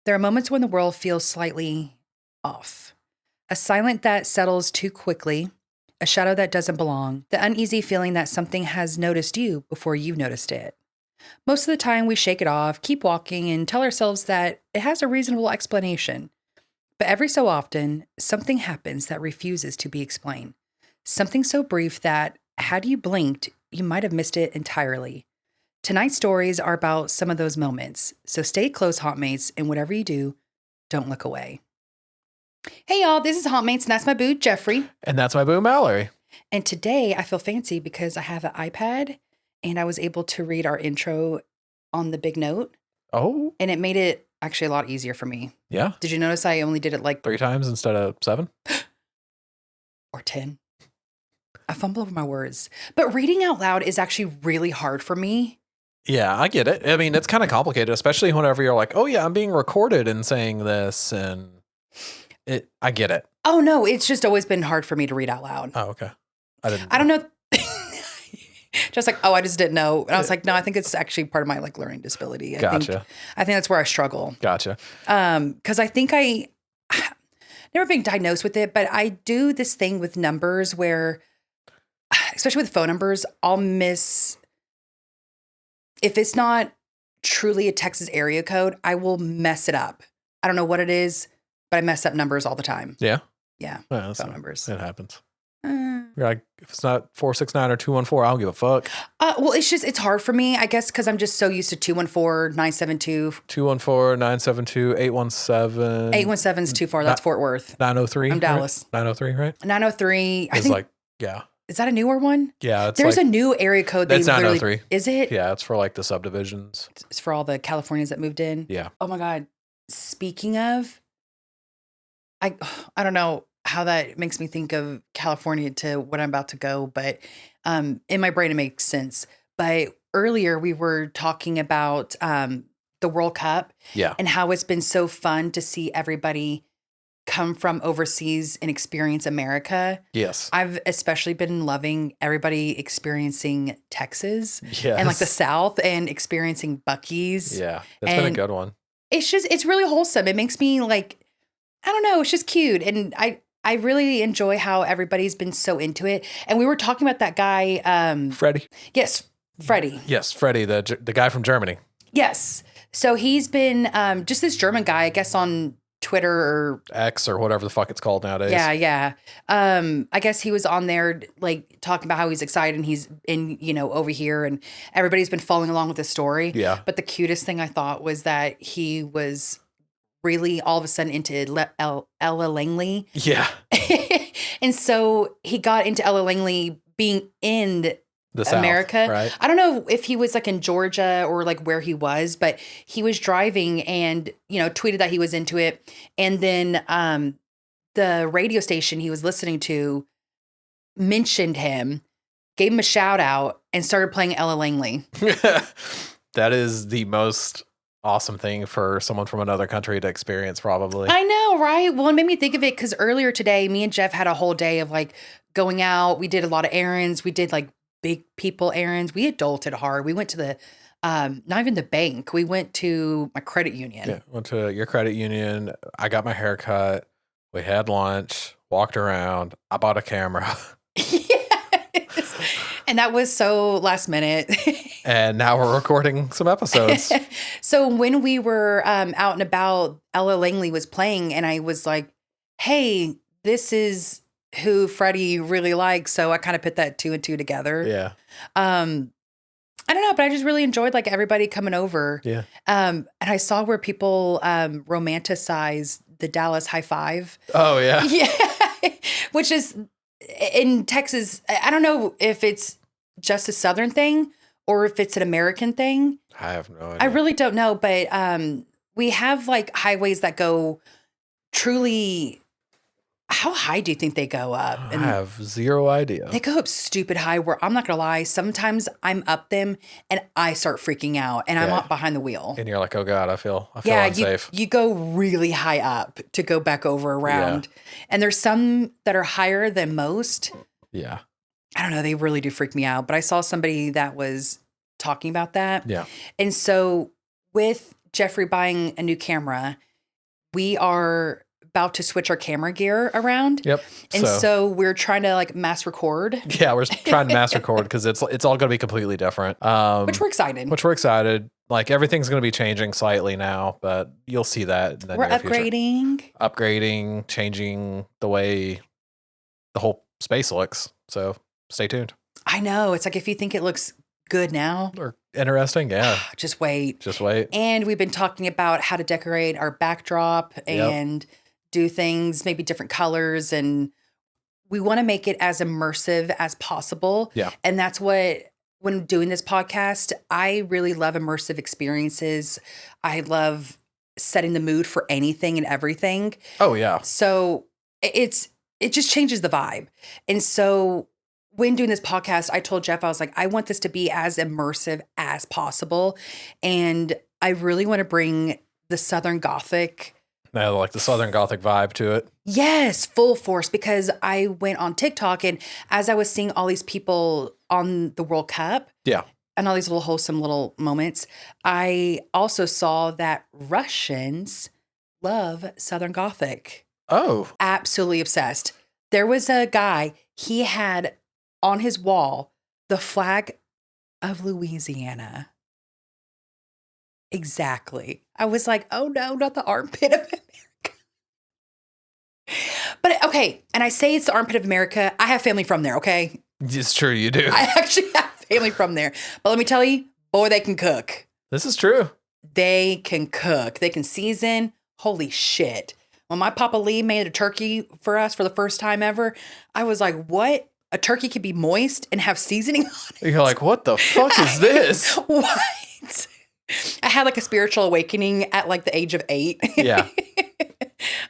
There are moments when the world feels slightly off. A silence that settles too quickly, a shadow that doesn't belong, the uneasy feeling that something has noticed you before you've noticed it. Most of the time, we shake it off, keep walking, and tell ourselves that it has a reasonable explanation. But every so often, something happens that refuses to be explained. Something so brief that, had you blinked, you might have missed it entirely. Tonight's stories are about some of those moments, so stay close, Hauntmates, and whatever you do, don't look away. Hey y'all, this is Hauntmates, and that's my boo, Jeffrey. And that's my boo, Mallory. And today I feel fancy because I have an iPad, and I was able to read our intro on the big note. Oh. And it made it actually a lot easier for me. Yeah. Did you notice I only did it like 3 times instead of 7? Or 10? I fumble over my words. But reading out loud is actually really hard for me. Yeah, I get it. I mean, it's kind of complicated, especially whenever you're like, oh yeah, I'm being recorded and saying this, and I get it. Oh no, it's just always been hard for me to read out loud. Oh, okay. I don't know. Just like, I just didn't know. And I was like, no, I think it's actually part of my like learning disability. I think that's where I struggle. Gotcha. Because I think never been diagnosed with it, but I do this thing with numbers where, especially with phone numbers, I'll miss, if it's not truly a Texas area code, I will mess it up. I don't know what it is, but I mess up numbers all the time. Yeah? Yeah, well, phone numbers. It happens. You're like, if it's not 469 or 214, I don't give a fuck. Well, it's hard for me, I guess, because I'm just so used to 214, 972. 214, 972, 817. 817 is too far. That's Fort Worth. 903. I'm Dallas. Right? 903, right? 903. I think. Like, yeah. Is that a newer one? Yeah. There's a new area code. That's 903. Is it? Yeah, it's for like the subdivisions. It's for all the Californians that moved in. Yeah. Oh my God. Speaking of, I don't know how that makes me think of California to what I'm about to go, but in my brain it makes sense. But earlier we were talking about the World Cup, and how it's been so fun to see everybody come from overseas and experience America. Yes. I've especially been loving everybody experiencing Texas and like the South and experiencing Buc-ee's. Yeah, that's been a good one. It's really wholesome. It makes me like, I don't know, it's just cute. And I really enjoy how everybody's been so into it. And we were talking about that guy. Freddie. Yes, Freddie. Yes, Freddie, the guy from Germany. Yes. So he's been just this German guy, I guess, on Twitter or X or whatever the fuck it's called nowadays. Yeah. I guess he was on there like talking about how he's excited and he's in, over here, and everybody's been following along with the story. Yeah. But the cutest thing I thought was that he was really all of a sudden into Ella Langley. Yeah. And so he got into Ella Langley being in the America. South, right? I don't know if he was like in Georgia or like where he was, but he was driving and, tweeted that he was into it. And then the radio station he was listening to mentioned him, gave him a shout out, and started playing Ella Langley. That is the most awesome thing for someone from another country to experience, probably. I know, right? Well, it made me think of it because earlier today, me and Jeff had a whole day of like going out. We did a lot of errands. We did like big people errands. We adulted hard. We went to the, not even the bank. We went to my credit union. Yeah, went to your credit union. I got my hair cut. We had lunch, walked around. I bought a camera. Yes. And that was so last minute. And now we're recording some episodes. So when we were out and about, Ella Langley was playing, and I was like, hey, this is who Freddie really likes. So I kind of put that 2 and 2 together. Yeah. I don't know, but I just really enjoyed like everybody coming over. Yeah. And I saw where people romanticize the Dallas high five. Oh yeah. Yeah. Which is in Texas. I don't know if it's just a Southern thing or if it's an American thing. I have no idea. I really don't know, but we have like highways that go truly. How high do you think they go up? I have zero idea. They go up stupid high where I'm not going to lie. Sometimes I'm up them and I start freaking out and I'm up behind the wheel. And you're like, oh God, I feel unsafe. You go really high up to go back over around. Yeah. And there's some that are higher than most. Yeah. I don't know. They really do freak me out. But I saw somebody that was talking about that. Yeah. And so with Jeffrey buying a new camera, we are about to switch our camera gear around. Yep. And so we're trying to like mass record. Yeah, we're trying to mass record because it's all going to be completely different. Which we're excited. Like everything's going to be changing slightly now, but you'll see that in the We're near upgrading. future. Upgrading, changing the way the whole space looks. So stay tuned. I know. It's like if you think it looks good now or interesting, yeah. Just wait. And we've been talking about how to decorate our backdrop and do things, maybe different colors. And we want to make it as immersive as possible. Yeah. And that's what, when doing this podcast, I really love immersive experiences. I love setting the mood for anything and everything. Oh, yeah. So it just changes the vibe. And so when doing this podcast, I told Jeff, I was like, I want this to be as immersive as possible. And I really want to bring the Southern Gothic. Yeah, like the Southern Gothic vibe to it. Yes, full force. Because I went on TikTok and as I was seeing all these people on the World Cup. Yeah. And all these little wholesome little moments, I also saw that Russians love Southern Gothic. Oh. Absolutely obsessed. There was a guy, he had on his wall the flag of Louisiana. Exactly. I was like, oh no, not the armpit of America. But okay, and I say it's the armpit of America. I have family from there, okay? It's true, you do. I actually have family from there. But let me tell you, boy, they can cook. This is true. They can cook. They can season. Holy shit. When my Papa Lee made a turkey for us for the first time ever, I was like, what? A turkey could be moist and have seasoning on it? You're like, what the fuck is this? What? I had like a spiritual awakening at like the age of 8. Yeah.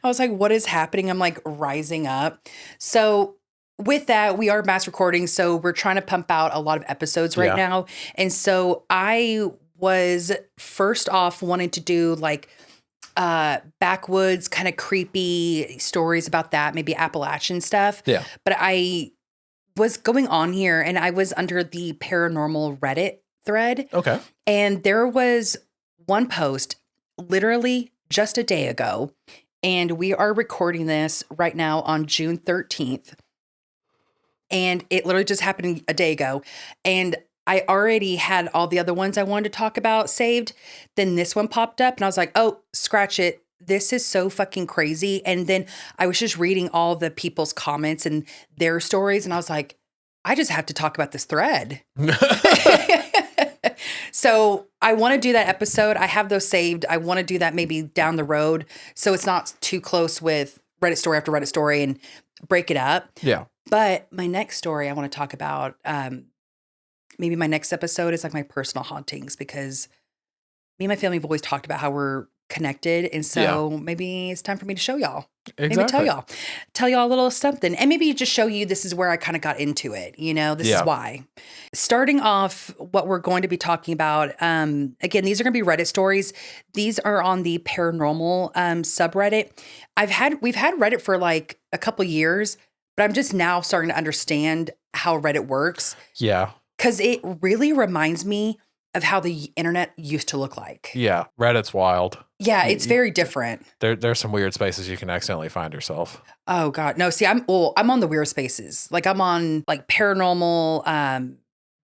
I was like, what is happening? I'm like rising up. So with that, we are mass recording. So we're trying to pump out a lot of episodes right now. And so I was first off wanting to do like backwoods kind of creepy stories about that, maybe Appalachian stuff. Yeah. But I was going on here and I was under the paranormal Reddit thread. Okay. And there was one post literally just a day ago. And we are recording this right now on June 13th. And it literally just happened a day ago. And I already had all the other ones I wanted to talk about saved. Then this one popped up and I was like, oh, scratch it. This is so fucking crazy. And then I was just reading all the people's comments and their stories. And I was like, I just have to talk about this thread. So I want to do that episode. I have those saved. I want to do that maybe down the road. So it's not too close with Reddit story after Reddit story and break it up. Yeah. But my next story I want to talk about, maybe my next episode is like my personal hauntings because me and my family have always talked about how we're connected. And so maybe it's time for me to show y'all. Exactly. Maybe tell y'all a little something. And maybe just show you this is where I kind of got into it. You know, this is why. Starting off what we're going to be talking about. Again, these are going to be Reddit stories. These are on the paranormal subreddit. We've had Reddit for like a couple years, but I'm just now starting to understand how Reddit works. Yeah. Because it really reminds me of how the internet used to look like. Yeah. Reddit's wild. Yeah, it's very different. There's some weird spaces you can accidentally find yourself. Oh God. No, see, I'm on the weird spaces. Like I'm on like paranormal,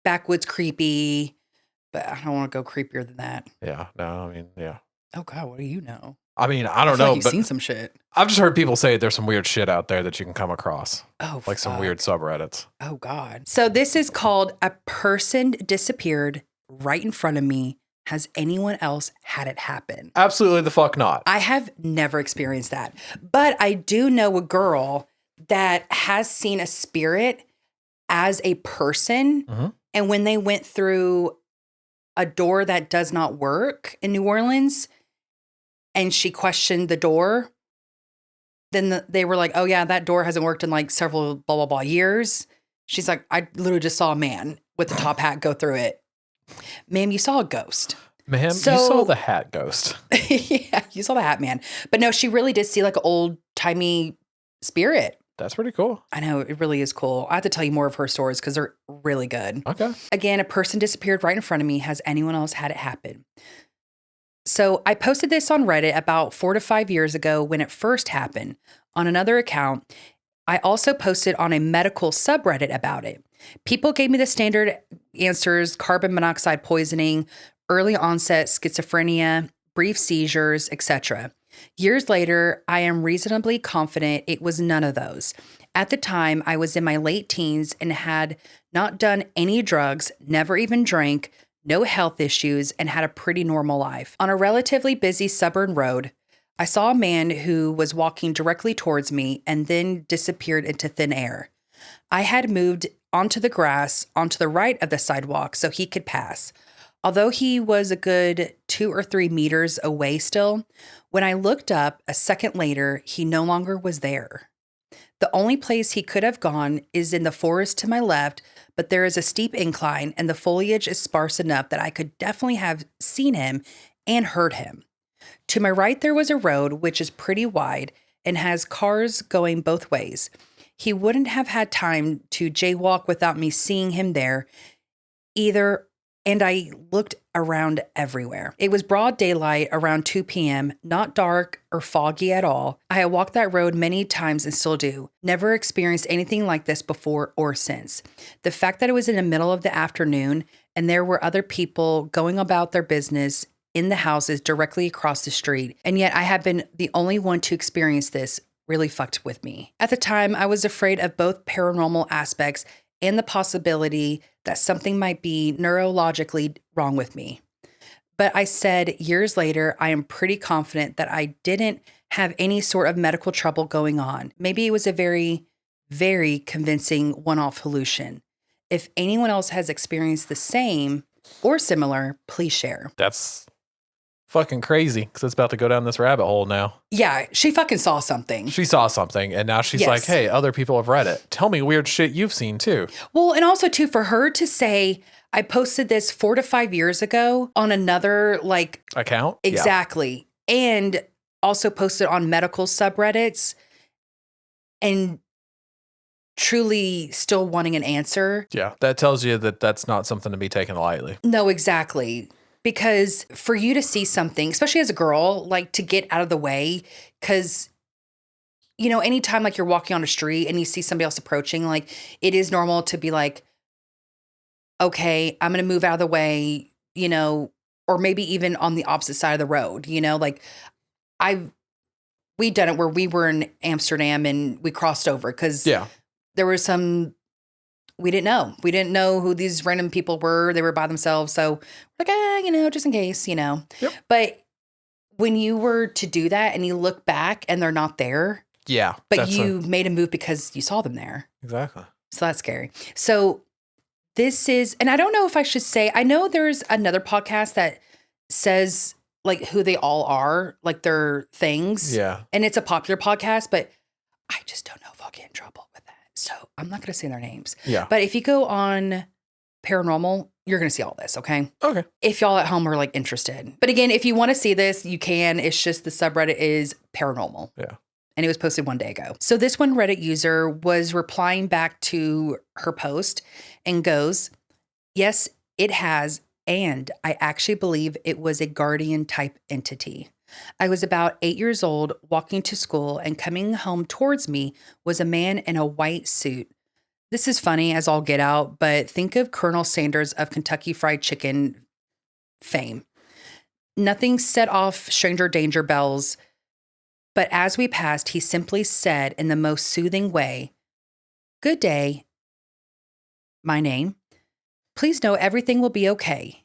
backwoods creepy, but I don't want to go creepier than that. Yeah. No, I mean, yeah. Oh God, what do you know? I mean, I don't know. Like you've seen some shit. I've just heard people say there's some weird shit out there that you can come across. Oh, like some weird subreddits. Oh God. So this is called A Person Disappeared Right in Front of Me. Has anyone else had it happen? Absolutely the fuck not. I have never experienced that. But I do know a girl that has seen a spirit as a person. Mm-hmm. And when they went through a door that does not work in New Orleans and she questioned the door, then they were like, oh yeah, that door hasn't worked in like several blah, blah, blah years. She's like, I literally just saw a man with a top hat go through it. Ma'am, you saw a ghost. Ma'am, you saw the hat ghost. Yeah, you saw the hat man. But no, she really did see like an old-timey spirit. That's pretty cool. I know, it really is cool. I have to tell you more of her stories because they're really good. Okay. Again, a person disappeared right in front of me. Has anyone else had it happen? So I posted this on Reddit about 4 to 5 years ago when it first happened on another account. I also posted on a medical subreddit about it. People gave me the standard answers: carbon monoxide poisoning, early onset schizophrenia, brief seizures, etc. Years later, I am reasonably confident it was none of those. At the time, I was in my late teens and had not done any drugs, never even drank, no health issues, and had a pretty normal life. On a relatively busy suburban road, I saw a man who was walking directly towards me and then disappeared into thin air. I had moved onto the grass onto the right of the sidewalk so he could pass. Although he was a good 2 or 3 meters away still, when I looked up a second later, he no longer was there. The only place he could have gone is in the forest to my left, but there is a steep incline and the foliage is sparse enough that I could definitely have seen him and heard him. To my right, there was a road which is pretty wide and has cars going both ways. He wouldn't have had time to jaywalk without me seeing him there either, and I looked around everywhere. It was broad daylight around 2 p.m., not dark or foggy at all. I had walked that road many times and still do. Never experienced anything like this before or since. The fact that it was in the middle of the afternoon and there were other people going about their business in the houses directly across the street, and yet I had been the only one to experience this, really fucked with me. At the time, I was afraid of both paranormal aspects and the possibility that something might be neurologically wrong with me. But I said years later, I am pretty confident that I didn't have any sort of medical trouble going on. Maybe it was a very, very convincing one-off hallucination. If anyone else has experienced the same or similar, please share. That's fucking crazy because it's about to go down this rabbit hole now. Yeah, she fucking saw something. She saw something and now she's Yes. like, hey, other people have read it. Tell me weird shit you've seen too. Well, and also too, for her to say, I posted this 4 to 5 years ago on another Account? exactly. And also posted on medical subreddits and truly still wanting an answer. Yeah. That tells you that that's not something to be taken lightly. No, exactly. Because for you to see something, especially as a girl, to get out of the way, because, anytime you're walking on a street and you see somebody else approaching, it is normal to be like, okay, I'm going to move out of the way, or maybe even on the opposite side of the road, we've done it where we were in Amsterdam and we crossed over because there was we didn't know. We didn't know who these random people were. They were by themselves. So just in case, Yep. But when you were to do that and you look back and they're not there. Yeah. But you made a move because you saw them there. Exactly. So that's scary. So this is, and I don't know if I should say, I know there's another podcast that says who they all are, their things. Yeah. And it's a popular podcast, but I just don't know if I'll get in trouble with that. So I'm not going to say their names. Yeah. But if you go on Paranormal, you're going to see all this, okay? Okay. If y'all at home are interested. But again, if you want to see this, you can. It's just the subreddit is Paranormal. Yeah. And it was posted one day ago. So this one Reddit user was replying back to her post and goes, yes, it has. And I actually believe it was a guardian type entity. I was about 8 years old, walking to school, and coming home towards me was a man in a white suit. This is funny as all get out, but think of Colonel Sanders of Kentucky Fried Chicken fame. Nothing set off stranger danger bells, but as we passed, he simply said in the most soothing way, "Good day. My name. Please know everything will be okay."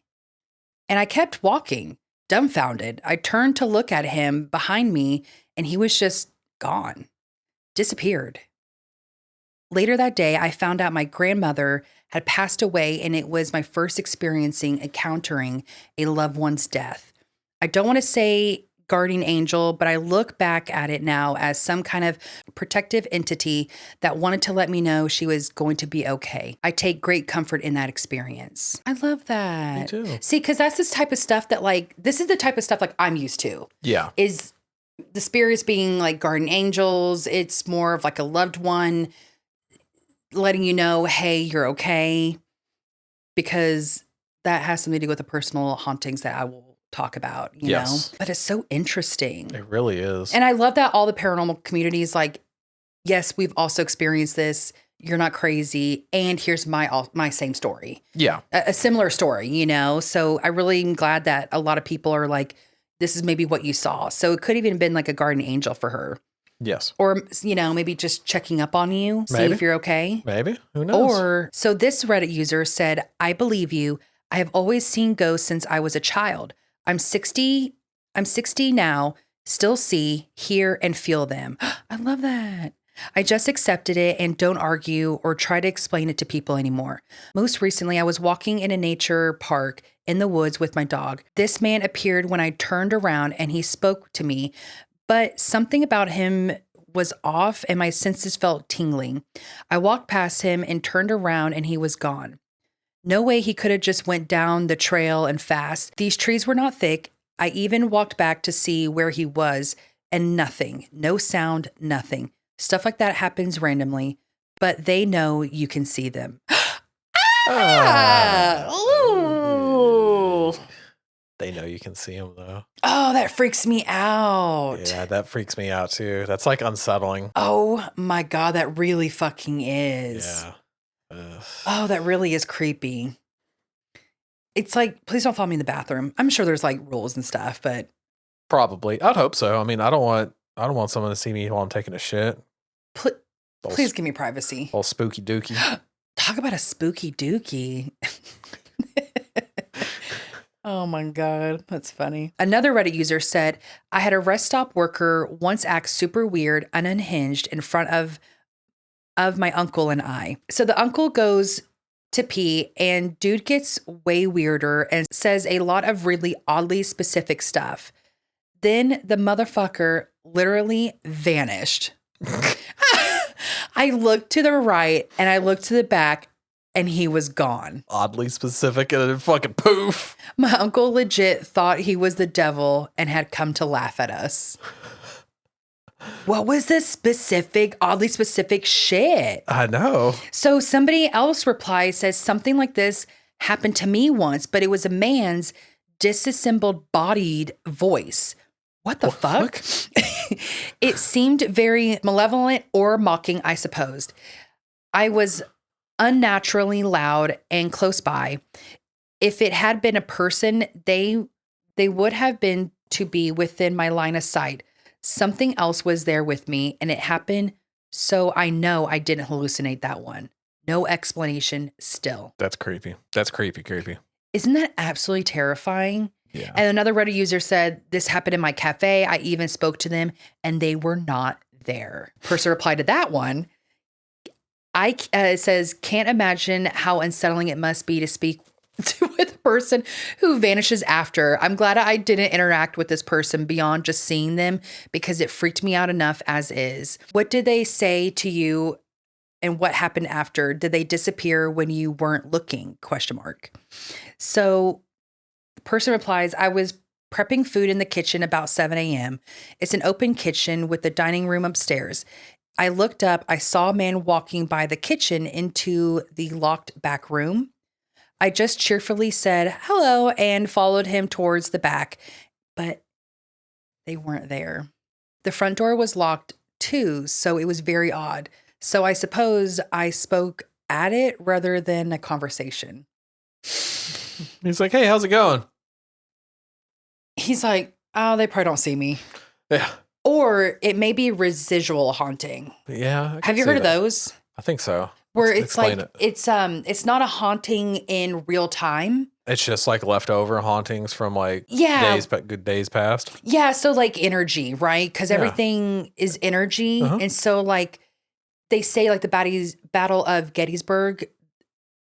And I kept walking. Dumbfounded, I turned to look at him behind me, and he was just gone, disappeared. Later that day, I found out my grandmother had passed away, and it was my first encountering a loved one's death. I don't want to say guardian angel, but I look back at it now as some kind of protective entity that wanted to let me know she was going to be okay. I take great comfort in that experience. I love that. Me too. See, because that's this type of stuff that this is the type of stuff I'm used to. Yeah. Is the spirits being guardian angels. It's more of a loved one letting you know, hey, you're okay. Because that has something to do with the personal hauntings that I will talk about, you know? Yes. But it's so interesting. It really is. And I love that all the paranormal communities, like, yes, we've also experienced this. You're not crazy. And here's my same story. Yeah. A similar story, you know? So I really am glad that a lot of people are like, this is maybe what you saw. So it could even have been like a guardian angel for her. Yes. Or, you know, maybe just checking up on you, see Maybe. if you're okay. Maybe. Who knows? Or, so this Reddit user said, I believe you. I have always seen ghosts since I was a child. I'm 60 now, still see, hear, and feel them. I love that. I just accepted it and don't argue or try to explain it to people anymore. Most recently, I was walking in a nature park in the woods with my dog. This man appeared when I turned around and he spoke to me, but something about him was off and my senses felt tingling. I walked past him and turned around and he was gone. No way he could have just went down the trail and fast. These trees were not thick. I even walked back to see where he was and nothing. No sound, nothing. Stuff like that happens randomly, but they know you can see them. Ooh. They know you can see them, though. Oh, that freaks me out. Yeah, that freaks me out, too. That's like unsettling. Oh my God, that really fucking is. Yeah. Ugh. Oh, that really is creepy. It's like, please don't follow me in the bathroom. I'm sure there's like rules and stuff, but Probably. I'd hope so. I mean, I don't want someone to see me while I'm taking a shit. please give me privacy. All spooky dookie. Talk about a spooky dookie. Oh my God, that's funny. Another Reddit user said, I had a rest stop worker once act super weird and unhinged in front of my uncle and I. So the uncle goes to pee and dude gets way weirder and says a lot of really oddly specific stuff. Then the motherfucker literally vanished. I looked to the right and I looked to the back and he was gone. Oddly specific and then fucking poof. My uncle legit thought he was the devil and had come to laugh at us. What was this oddly specific shit? I know. So somebody else replies, says something like this happened to me once, but it was a man's disassembled bodied voice. What the fuck? It seemed very malevolent or mocking, I supposed. I was unnaturally loud and close by. If it had been a person, they would have been to be within my line of sight. Something else was there with me and it happened, so I know I didn't hallucinate that one. No explanation still. That's creepy. That's creepy. Isn't that absolutely terrifying? Yeah. And another Reddit user said, this happened in my cafe. I even spoke to them and they were not there. Person replied to that one. It says, can't imagine how unsettling it must be to speak with a person who vanishes after. I'm glad I didn't interact with this person beyond just seeing them because it freaked me out enough as is. What did they say to you and what happened after? Did they disappear when you weren't looking? ? So the person replies, I was prepping food in the kitchen about 7 a.m. It's an open kitchen with the dining room upstairs. I looked up, I saw a man walking by the kitchen into the locked back room. I just cheerfully said hello and followed him towards the back, but they weren't there. The front door was locked too, so it was very odd. So I suppose I spoke at it rather than a conversation. He's like, hey, how's it going? He's like, oh, they probably don't see me. Yeah. Or it may be residual haunting. Yeah. Have you heard of those? I think so. Where Let's it's like explain it's not a haunting in real time. It's just like leftover hauntings from like good days past. Yeah, so like energy, right? Because everything is energy. And so like they say like the Battle of Gettysburg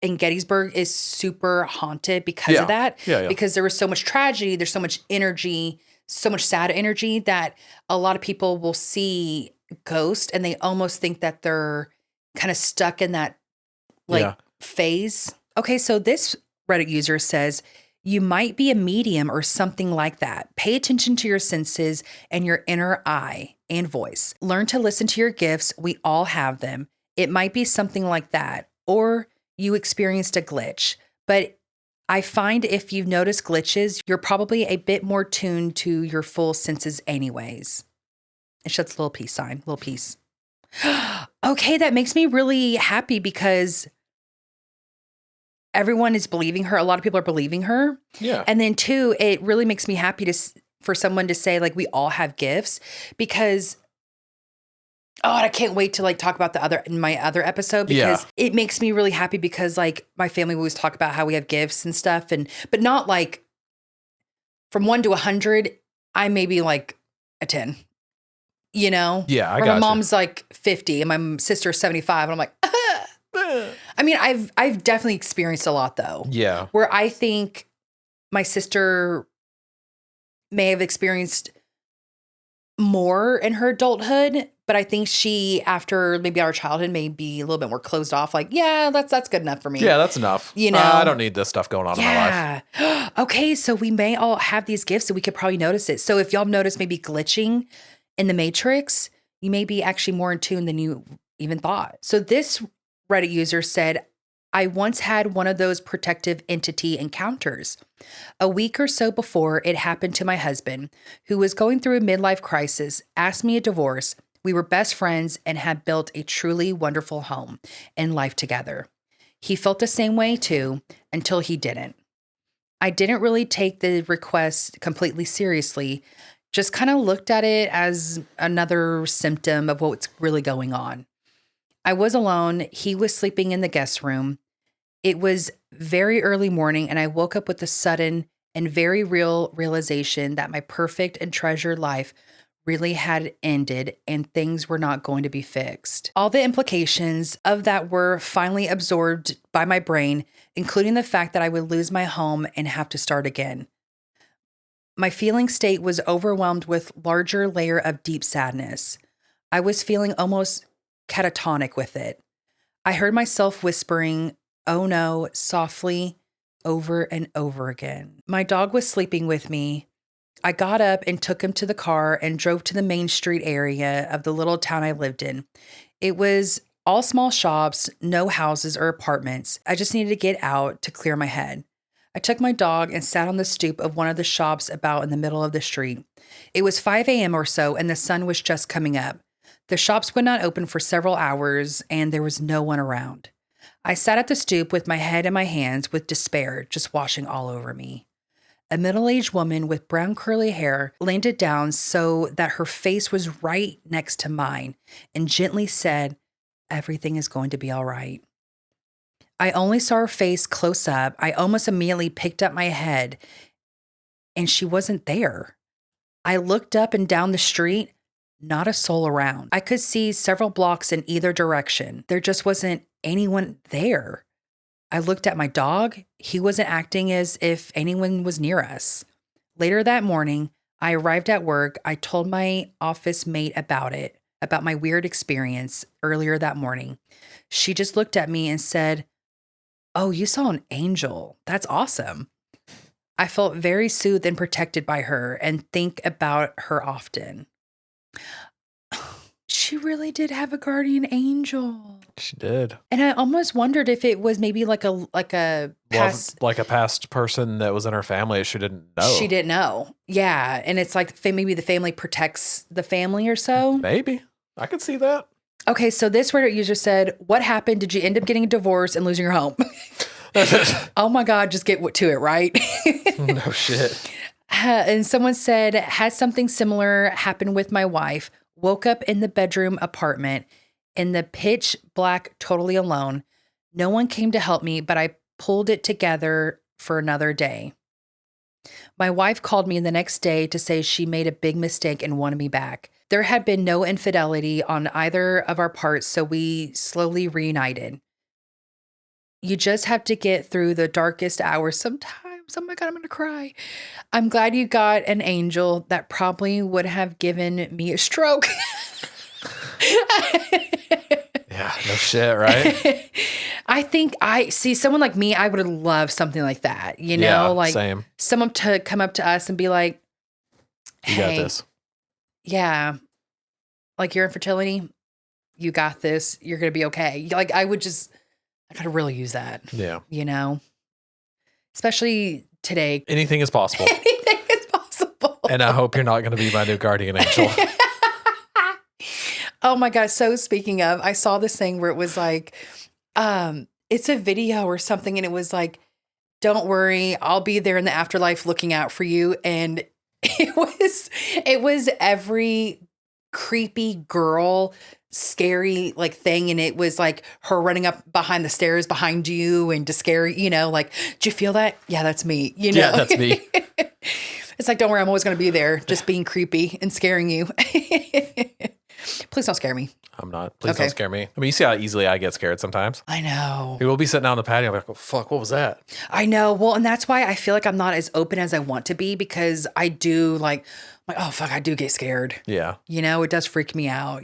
in Gettysburg is super haunted because of that. Yeah. Because there was so much tragedy, there's so much energy, so much sad energy that a lot of people will see ghosts and they almost think that they're kind of stuck in that phase. Okay, so this Reddit user says, you might be a medium or something like that. Pay attention to your senses and your inner eye and voice. Learn to listen to your gifts. We all have them. It might be something like that. Or you experienced a glitch. But I find if you've noticed glitches, you're probably a bit more tuned to your full senses anyways. It shuts a little peace sign, little peace. Okay, that makes me really happy because everyone is believing her. A lot of people are believing her. Yeah. And then two, it really makes me happy for someone to say like we all have gifts because I can't wait to like talk about my other episode because it makes me really happy because like my family always talk about how we have gifts and stuff but not like from 1 to 100, I may be like a 10. You know? Yeah, I Or got my you. mom's like 50 and my sister's 75 and I'm like, I mean, I've definitely experienced a lot though. Yeah. Where I think my sister may have experienced more in her adulthood, but I think she, after maybe our childhood, may be a little bit more closed off. Like, yeah, that's good enough for me. Yeah, that's enough. You know, I don't need this stuff going on in my life. Yeah. Okay, so we may all have these gifts, so we could probably notice it. So if y'all notice maybe glitching in the matrix, you may be actually more in tune than you even thought. So this Reddit user said, I once had one of those protective entity encounters. A week or so before it happened to my husband, who was going through a midlife crisis, asked me a divorce. We were best friends and had built a truly wonderful home and life together. He felt the same way too, until he didn't. I didn't really take the request completely seriously, just kind of looked at it as another symptom of what's really going on. I was alone. He was sleeping in the guest room. It was very early morning, and I woke up with the sudden and very real realization that my perfect and treasured life really had ended and things were not going to be fixed. All the implications of that were finally absorbed by my brain, including the fact that I would lose my home and have to start again. My feeling state was overwhelmed with larger layer of deep sadness. I was feeling almost catatonic with it. I heard myself whispering, "Oh no," softly over and over again. My dog was sleeping with me. I got up and took him to the car and drove to the main street area of the little town I lived in. It was all small shops, no houses or apartments. I just needed to get out to clear my head. I took my dog and sat on the stoop of one of the shops about in the middle of the street. It was 5 a.m. or so, and the sun was just coming up. The shops would not open for several hours, and there was no one around. I sat at the stoop with my head in my hands with despair just washing all over me. A middle-aged woman with brown curly hair landed down so that her face was right next to mine and gently said, "Everything is going to be all right." I only saw her face close up. I almost immediately picked up my head, and she wasn't there. I looked up and down the street, not a soul around. I could see several blocks in either direction. There just wasn't anyone there. I looked at my dog. He wasn't acting as if anyone was near us. Later that morning, I arrived at work. I told my office mate about my weird experience earlier that morning. She just looked at me and said, "Oh, you saw an angel. That's awesome." I felt very soothed and protected by her and think about her often. She really did have a guardian angel. She did. And I almost wondered if it was maybe like a past. Like a past person that was in her family she didn't know. She didn't know. Yeah. And it's like maybe the family protects the family or so. Maybe. I could see that. Okay. So this Reddit user said, "What happened? Did you end up getting a divorce and losing your home?" Oh my God. Just get to it, right? No shit. And someone said, "Had something similar happen with my wife. Woke up in the bedroom apartment in the pitch black, totally alone. No one came to help me, but I pulled it together for another day. My wife called me the next day to say she made a big mistake and wanted me back. There had been no infidelity on either of our parts, so we slowly reunited. You just have to get through the darkest hours sometimes. Oh my God, I'm going to cry. I'm glad you got an angel that probably would have given me a stroke." Yeah, no shit, right? I think someone like me, I would love something like that, you know, Yeah, like same. someone to come up to us and be like, You got "Hey, this." yeah, like your infertility, you got this. You're going to be okay." Like I gotta really use that, Yeah. you know? especially today. Anything is possible. Anything is possible. And I hope you're not going to be my new guardian angel. Oh my gosh. So speaking of, I saw this thing where it was like, it's a video or something. And it was like, don't worry, I'll be there in the afterlife looking out for you. And it was every creepy girl, scary like thing. And it was like her running up behind the stairs behind you and to scare, like, do you feel that? Yeah, that's me. Yeah, that's me. It's like, don't worry, I'm always going to be there just being creepy and scaring you. Please don't scare me. I'm not. Please don't scare me. I mean, you see how easily I get scared sometimes. I know. We'll be sitting out on the patio. I'm like, oh, fuck, what was that? I know. Well, and that's why I feel like I'm not as open as I want to be because I do like, oh, fuck, I do get scared. Yeah. It does freak me out,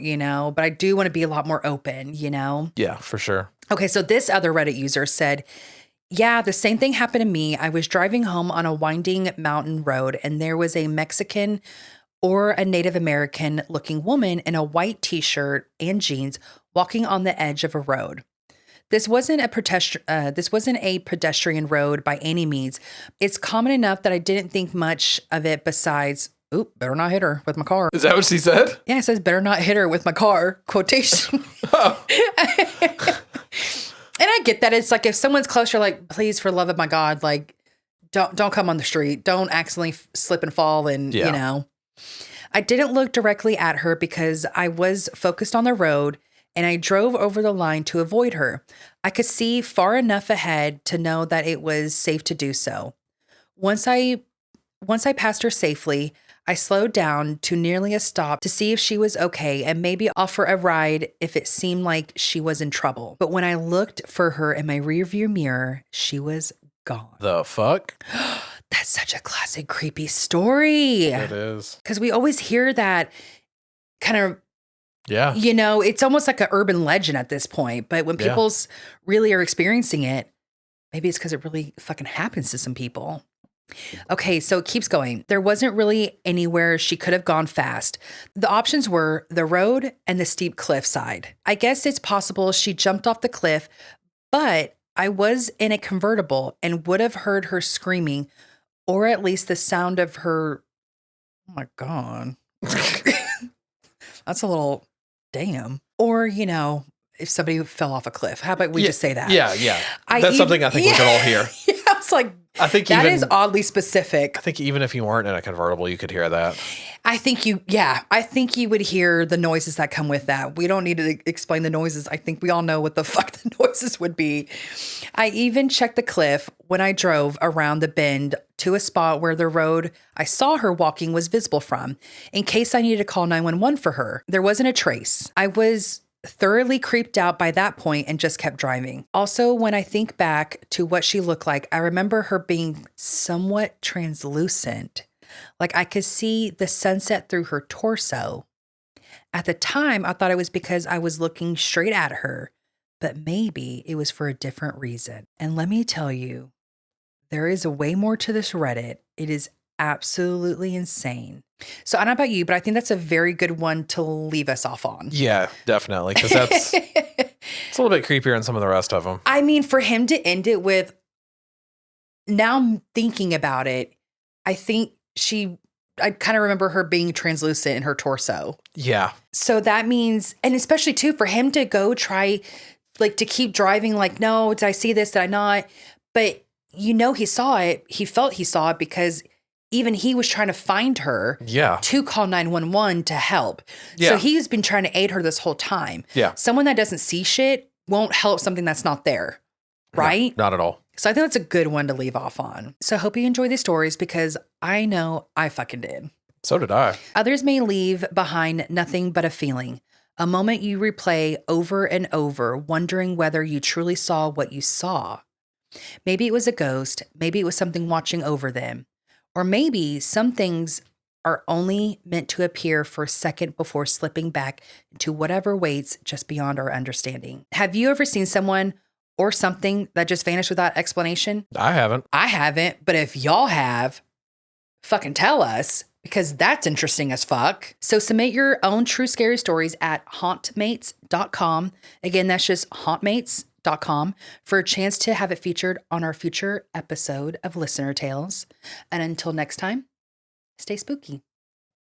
but I do want to be a lot more open, Yeah, for sure. Okay, so this other Reddit user said, yeah, the same thing happened to me. I was driving home on a winding mountain road and there was a Mexican or a Native American looking woman in a white t-shirt and jeans walking on the edge of a road. This wasn't a pedestrian road by any means. It's common enough that I didn't think much of it besides, oop, better not hit her with my car. Is that what she said? Yeah, it says better not hit her with my car, quotation. Oh. And I get that. It's like if someone's close, you're like, please, for love of my God, like, don't come on the street. Don't accidentally slip and fall and, I didn't look directly at her because I was focused on the road and I drove over the line to avoid her. I could see far enough ahead to know that it was safe to do so. Once I passed her safely, I slowed down to nearly a stop to see if she was okay and maybe offer a ride if it seemed like she was in trouble. But when I looked for her in my rearview mirror, she was gone. The fuck? That's such a classic creepy story. It is. Because we always hear that kind of, yeah. It's almost like an urban legend at this point. But when people's really are experiencing it, maybe it's because it really fucking happens to some people. Okay, so it keeps going. There wasn't really anywhere she could have gone fast. The options were the road and the steep cliffside. I guess it's possible she jumped off the cliff, but I was in a convertible and would have heard her screaming, or at least the sound of her. Oh my God. That's a little damn. Or, if somebody fell off a cliff. How about we just say that? Yeah. That's something I think we could all hear. Yeah, I was like, I think that is oddly specific. I think even if you weren't in a convertible, you could hear that. I think you would hear the noises that come with that. We don't need to explain the noises. I think we all know what the fuck the noises would be. I even checked the cliff when I drove around the bend to a spot where the road I saw her walking was visible from, in case I needed to call 911 for her. There wasn't a trace. I was thoroughly creeped out by that point and just kept driving. Also, when I think back to what she looked like, I remember her being somewhat translucent. Like I could see the sunset through her torso. At the time, I thought it was because I was looking straight at her, but maybe it was for a different reason. And let me tell you, there is a way more to this Reddit. It is absolutely insane. So I don't know about you, but I think that's a very good one to leave us off on. Yeah, definitely. Because it's a little bit creepier than some of the rest of them. I mean, for him to end it with, now I'm thinking about it, I think I kind of remember her being translucent in her torso. Yeah. So that means, and especially too, for him to go try, like to keep driving, like, no, did I see this? Did I not? But he saw it. He felt he saw it because even he was trying to find her to call 911 to help. Yeah. So he's been trying to aid her this whole time. Yeah. Someone that doesn't see shit won't help something that's not there. Right? No, not at all. So I think that's a good one to leave off on. So I hope you enjoy these stories because I know I fucking did. So did I. Others may leave behind nothing but a feeling, a moment you replay over and over, wondering whether you truly saw what you saw. Maybe it was a ghost. Maybe it was something watching over them. Or maybe some things are only meant to appear for a second before slipping back into whatever waits just beyond our understanding. Have you ever seen someone or something that just vanished without explanation? I haven't. I haven't, but if y'all have, fucking tell us because that's interesting as fuck. So submit your own true scary stories at hauntmates.com. Again, that's just hauntmates.com. mallorys.com for a chance to have it featured on our future episode of Listener Tales. And until next time, stay spooky.